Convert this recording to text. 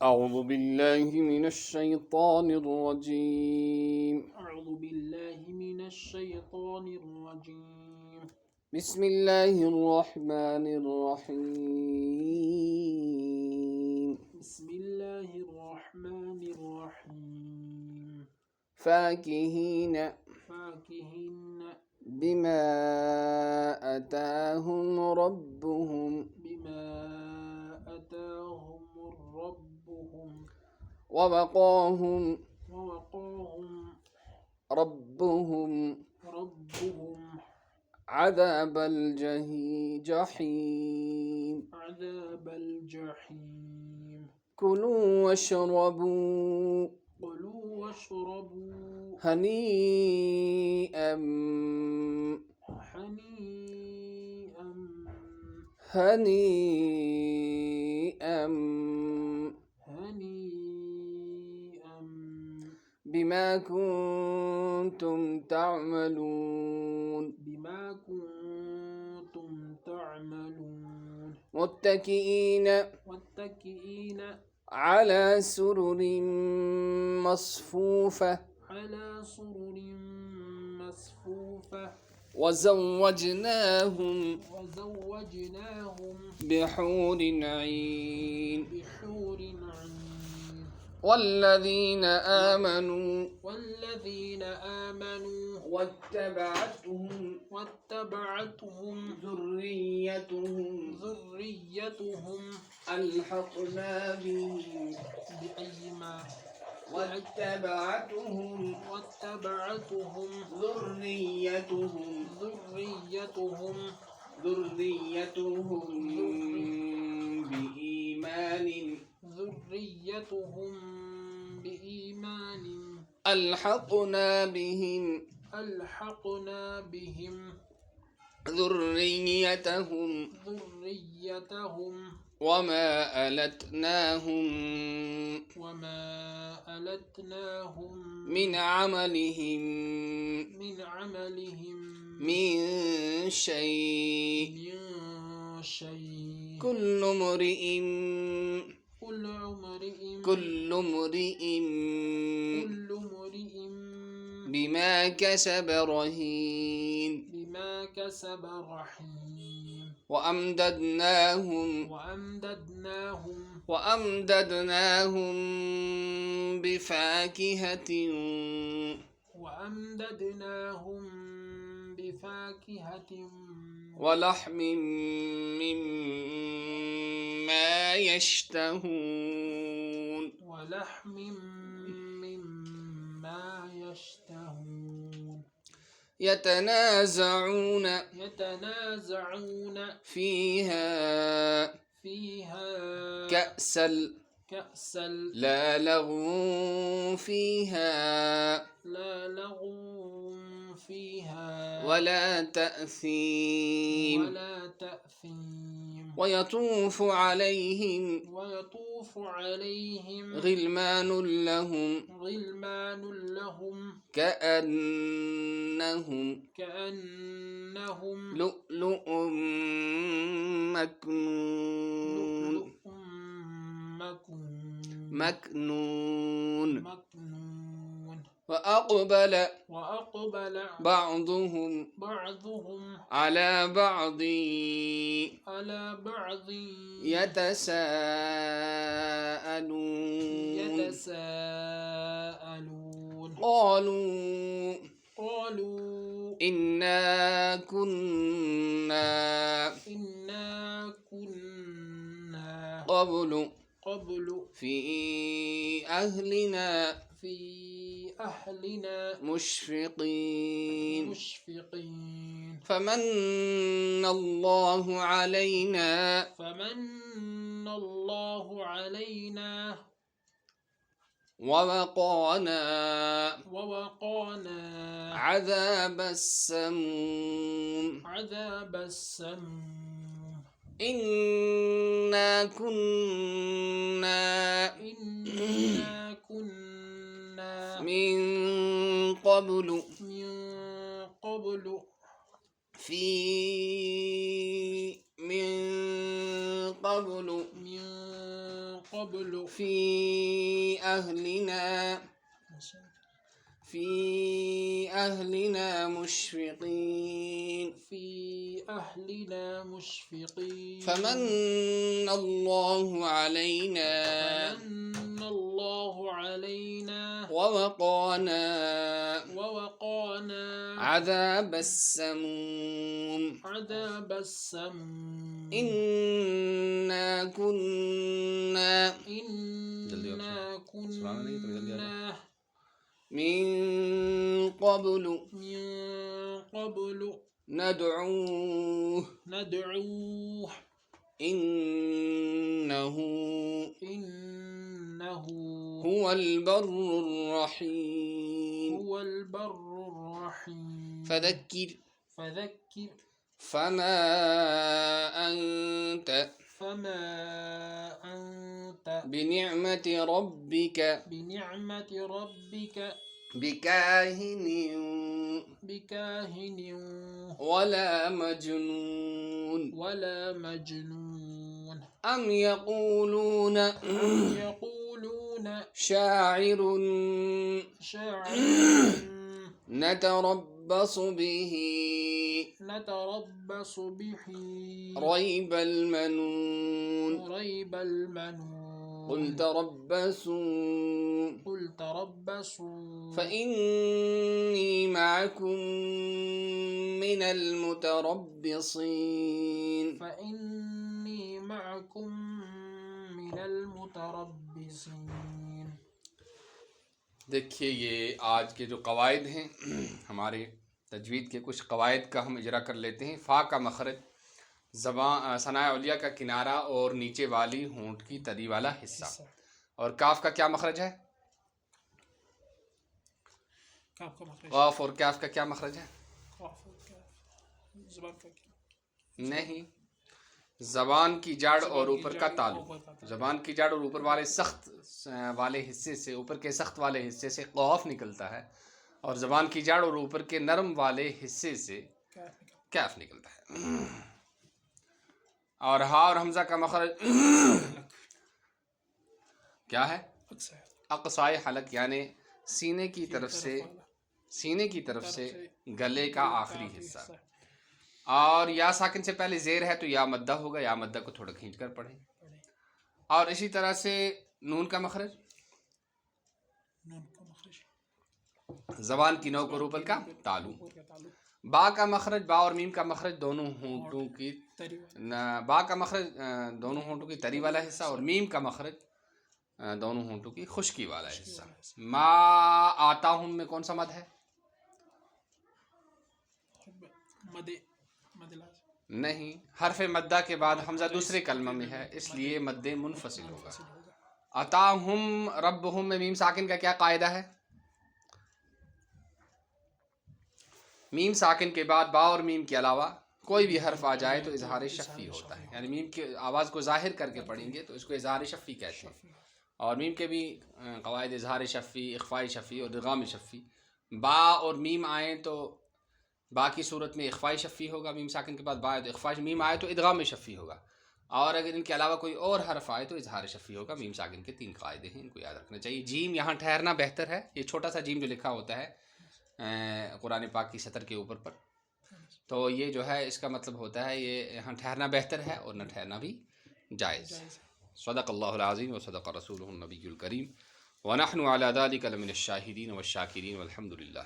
أعوذ بالله من الشيطان الرجيم. أعوذ بالله من الشيطان الرجيم. بسم الله الرحمن الرحيم. بسم الله الرحمن الرحيم. فاكهين بما آتاهم ربهم ووقاهم ربهم عذاب الجحيم. كلوا واشربوا هنيئا بما كنتم تعملون. متكئين على سرر مصفوفة وزوجناهم بحور عين. والذين آمنوا واتبعتهم ذريتهم ألحقنا بهم واتبعتهم ذريتهم بإيمان ألحقنا بهم ذريتهم وما ألتناهم من عملهم من شيء. كل امرئ بما كسب رهين. وأمددناهم بفاكهة ولحم مما يشتهون. يتنازعون فيها كأسا لا لغو فيها ولا تأثيم. ويطوف عليهم غلمان لهم كأنهم لؤلؤ مكنون. وأقبل بعضهم على بعض يتساءلون. قالوا إنا كنا قبل في أهلنا مشفقين. فمن الله علينا ووقانا عذاب السموم. إنا كنا من قبل قبل في أهلنا مشفقين في أهلنا مشفقين فمن الله علينا فمن الله علينا ووقانا عذاب السموم إنا كنا من قبل ندعوه إنه هو البر الرحيم فذكر فما أنت بنعمة ربك بكاهن ولا مجنون أم يقولون شاعر نتربص به ريب المنون قل تربصوا فإني معكم من المتربصين دیکھیے یہ آج کے جو قواعد ہیں ہمارے تجوید کے کچھ قواعد کا ہم اجرا کر لیتے ہیں. فا کا مخرج زبان ثناء علیہ کا کنارہ اور نیچے والی ہونٹ کی تری والا حصہ. اور کاف کا کیا مخرج ہے؟ قاف اور کاف کا کیا مخرج ہے؟ نہیں، زبان کی جڑ اور اوپر کا تعلق. زبان کی جڑ اور اوپر والے سخت والے حصے سے، اوپر کے سخت والے حصے سے قاف نکلتا ہے، اور زبان کی جڑ اور اوپر کے نرم والے حصے سے کاف نکلتا ہے. اور ہا اور حمزہ کا مخرج کیا ہے؟ اقصائے حلق، یعنی سینے کی طرف سے گلے کا آخری حصہ. اور یا ساکن سے پہلے زیر ہے تو یا مدہ ہوگا، یا مدہ کو تھوڑا کھینچ کر پڑھیں. اور اسی طرح سے نون کا مخرج زبان کی نوک اور اوپر کا تالو. با کا مخرج، با اور میم کا مخرج دونوں ہونٹوں کی با کا مخرج دونوں ہونٹوں کی تری والا حصہ، اور میم کا مخرج دونوں ہونٹوں کی خشکی والا حصہ. ما آتا ہوں میں کون سا مد ہے؟ نہیں، حرف مدہ کے بعد حمزہ دوسرے کلمہ میں ہے، اس لیے مد منفصل ہوگا. اتاہم ربہم میں میم ساکن کا کیا قاعدہ ہے؟ میم ساکن کے بعد با اور میم کے علاوہ کوئی بھی حرف آ جائے تو اظہار شفی ہوتا ہے، یعنی میم کی آواز کو ظاہر کر کے پڑھیں گے تو اس کو اظہار شفی کہتے ہیں. اور میم کے بھی قواعد اظہار شفی، اخفاء شفی اور ادغام شفی. با اور میم آئیں تو با کی صورت میں اخفاء شفی ہوگا، میم ساکن کے بعد با آئے تو اخفاء، میم آئے تو ادغام شفی ہوگا. اور اگر ان کے علاوہ کوئی اور حرف آئے تو اظہار شفی ہوگا. میم ساکن کے 3 قاعدے ہیں، ان کو یاد رکھنا چاہیے. جیم یہاں ٹھہرنا بہتر ہے. یہ چھوٹا سا جیم جو لکھا ہوتا ہے قرآن پاک کی سطر کے اوپر پر، تو یہ جو ہے اس کا مطلب ہوتا ہے یہ یہاں ٹھہرنا بہتر ہے اور نہ ٹھہرنا بھی جائز. صدق اللہ العظیم و صدق رسولہ النبی الکریم ونحن علی ذلک لمن الشاہدین والشاکرین والحمد للہ.